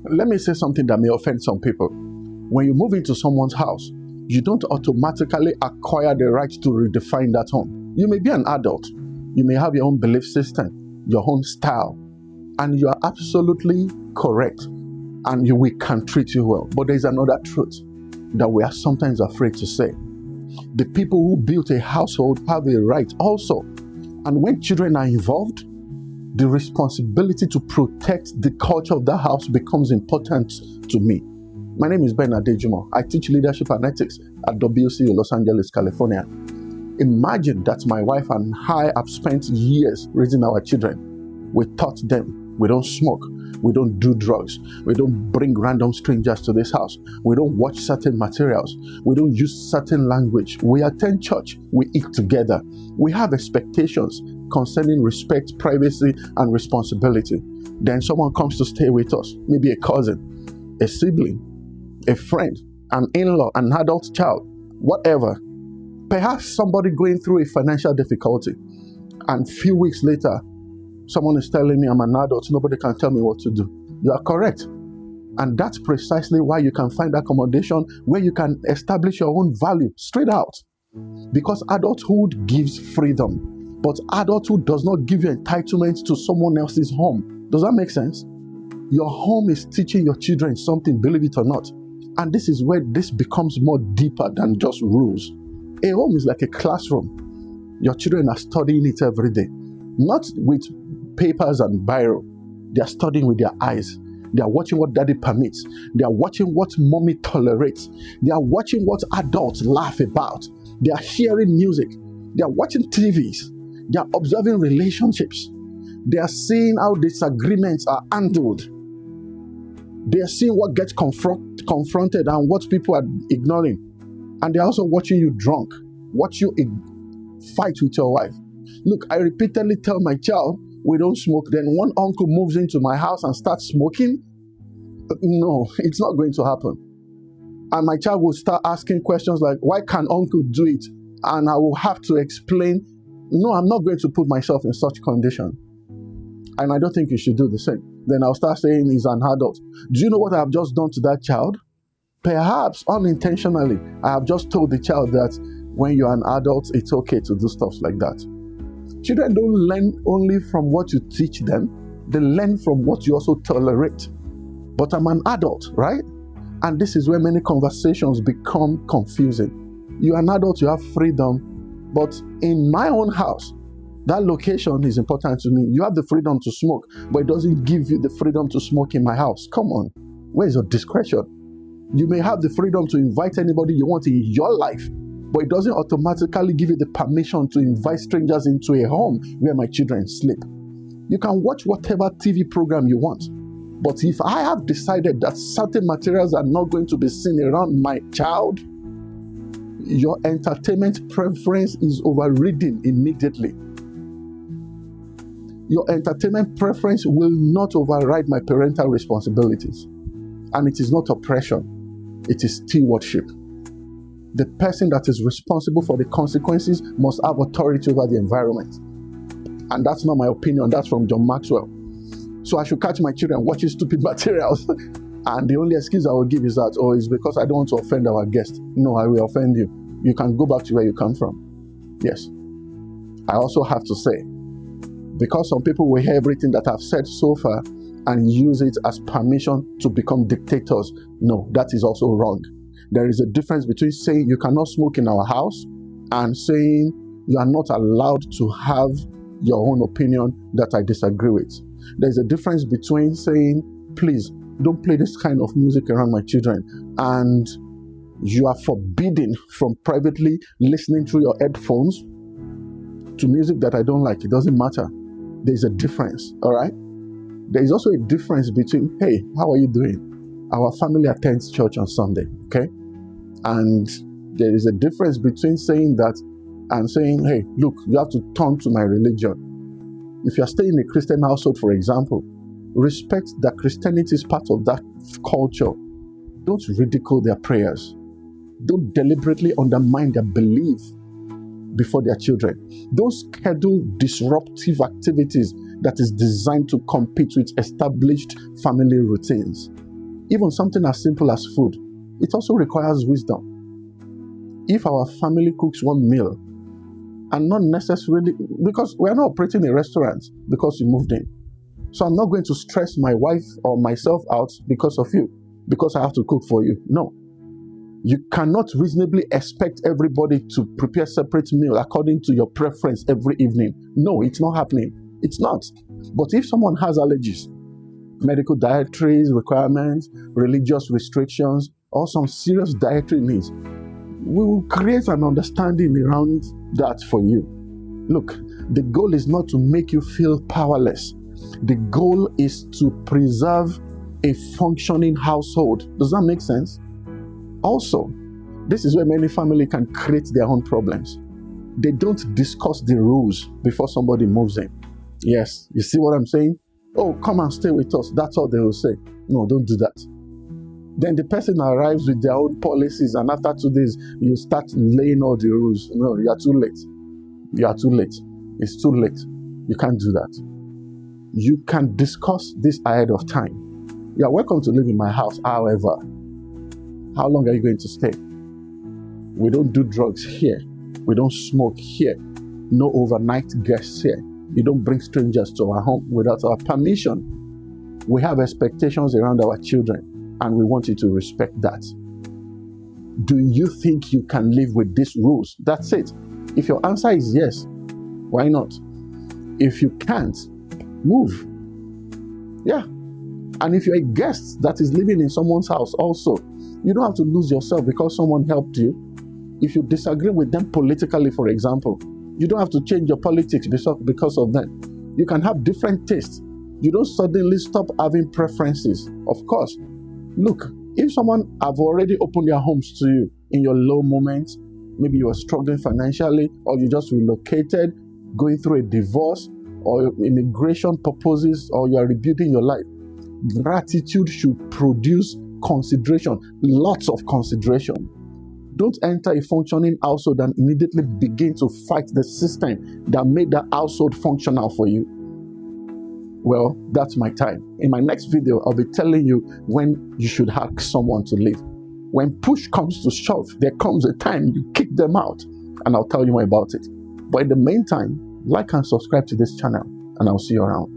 Let me say something that may offend some people. When you move into someone's house, you don't automatically acquire the right to redefine that home. You may be an adult. You may have your own belief system, your own style, and you are absolutely correct, and we can treat you well. But there's another truth that we are sometimes afraid to say. The people who built a household have a right also. And when children are involved, the responsibility to protect the culture of that house becomes important to me. My name is Ben Adejumo. I teach leadership and ethics at WCU Los Angeles, California. Imagine that my wife and I have spent years raising our children. We taught them we don't smoke, we don't do drugs, we don't bring random strangers to this house, we don't watch certain materials, we don't use certain language, we attend church, we eat together, we have expectations concerning respect, privacy, and responsibility. Then someone comes to stay with us, maybe a cousin, a sibling, a friend, an in-law, an adult child, whatever. Perhaps somebody going through a financial difficulty, and a few weeks later, someone is telling me I'm an adult, nobody can tell me what to do. You are correct. And that's precisely why you can find accommodation where you can establish your own value straight out. Because adulthood gives freedom, but adulthood does not give you entitlement to someone else's home. Does that make sense? Your home is teaching your children something, believe it or not. And this is where this becomes more deeper than just rules. A home is like a classroom. Your children are studying it every day. Not with papers and biro. They are studying with their eyes. They are watching what daddy permits. They are watching what mommy tolerates. They are watching what adults laugh about. They are hearing music. They are watching TVs. They are observing relationships. They are seeing how disagreements are handled. They are seeing what gets confronted and what people are ignoring. And they are also watching you drunk. Watch you fight with your wife. Look, I repeatedly tell my child, we don't smoke. Then one uncle moves into my house and starts smoking. No, it's not going to happen. And my child will start asking questions like, why can uncle do it? And I will have to explain, no, I'm not going to put myself in such condition. And I don't think you should do the same. Then I'll start saying he's an adult. Do you know what I have just done to that child? Perhaps unintentionally, I have just told the child that when you're an adult, it's okay to do stuff like that. Children don't learn only from what you teach them, they learn from what you also tolerate. But I'm an adult, right? And this is where many conversations become confusing. You're an adult, you have freedom, but in my own house, that location is important to me. You have the freedom to smoke, but it doesn't give you the freedom to smoke in my house. Come on, where's your discretion? You may have the freedom to invite anybody you want in your life, but it doesn't automatically give you the permission to invite strangers into a home where my children sleep. You can watch whatever TV program you want, but if I have decided that certain materials are not going to be seen around my child, your entertainment preference is overridden immediately. Your entertainment preference will not override my parental responsibilities. And it is not oppression, it is stewardship. The person that is responsible for the consequences must have authority over the environment. And that's not my opinion, that's from John Maxwell. So I should catch my children watching stupid materials. And the only excuse I will give is that, oh, it's because I don't want to offend our guest. No, I will offend you. You can go back to where you come from. Yes. I also have to say, because some people will hear everything that I've said so far and use it as permission to become dictators. No, that is also wrong. There is a difference between saying you cannot smoke in our house and saying you are not allowed to have your own opinion that I disagree with. There's a difference between saying, please don't play this kind of music around my children, and you are forbidden from privately listening through your headphones to music that I don't like. It doesn't matter. There's a difference, all right? There is also a difference between, hey, how are you doing? Our family attends church on Sunday, okay? And there is a difference between saying that and saying, hey, look, you have to turn to my religion. If you're staying in a Christian household, for example, respect that Christianity is part of that culture. Don't ridicule their prayers. Don't deliberately undermine their belief before their children. Don't schedule disruptive activities that is designed to compete with established family routines. Even something as simple as food, it also requires wisdom. If our family cooks one meal, and not necessarily, because we're not operating a restaurant because you moved in. So I'm not going to stress my wife or myself out because of you, because I have to cook for you. No. You cannot reasonably expect everybody to prepare separate meal according to your preference every evening. No, it's not happening. It's not. But if someone has allergies, medical dietary requirements, religious restrictions, or some serious dietary needs, we will create an understanding around that for you. Look, the goal is not to make you feel powerless. The goal is to preserve a functioning household. Does that make sense? Also, this is where many families can create their own problems. They don't discuss the rules before somebody moves in. Yes, you see what I'm saying? Oh, come and stay with us. That's all they will say. No, don't do that. Then the person arrives with their own policies, and after 2 days, you start laying all the rules. No, you are too late. You are too late. It's too late. You can't do that. You can discuss this ahead of time. You are welcome to live in my house, however. How long are you going to stay? We don't do drugs here. We don't smoke here. No overnight guests here. You don't bring strangers to our home without our permission. We have expectations around our children, and we want you to respect that. Do you think you can live with these rules? That's it. If your answer is yes, why not? If you can't, move. Yeah. And if you're a guest that is living in someone's house also, you don't have to lose yourself because someone helped you. If you disagree with them politically, for example, you don't have to change your politics because of them. You can have different tastes. You don't suddenly stop having preferences. Of course, look, if someone have already opened their homes to you in your low moments, maybe you are struggling financially, or you just relocated, going through a divorce, or immigration purposes, or you are rebuilding your life, gratitude should produce consideration, lots of consideration. Don't enter a functioning household and immediately begin to fight the system that made that household functional for you. Well, that's my time. In my next video, I'll be telling you when you should ask someone to leave. When push comes to shove, there comes a time you kick them out, and I'll tell you more about it. But in the meantime, like and subscribe to this channel, and I'll see you around.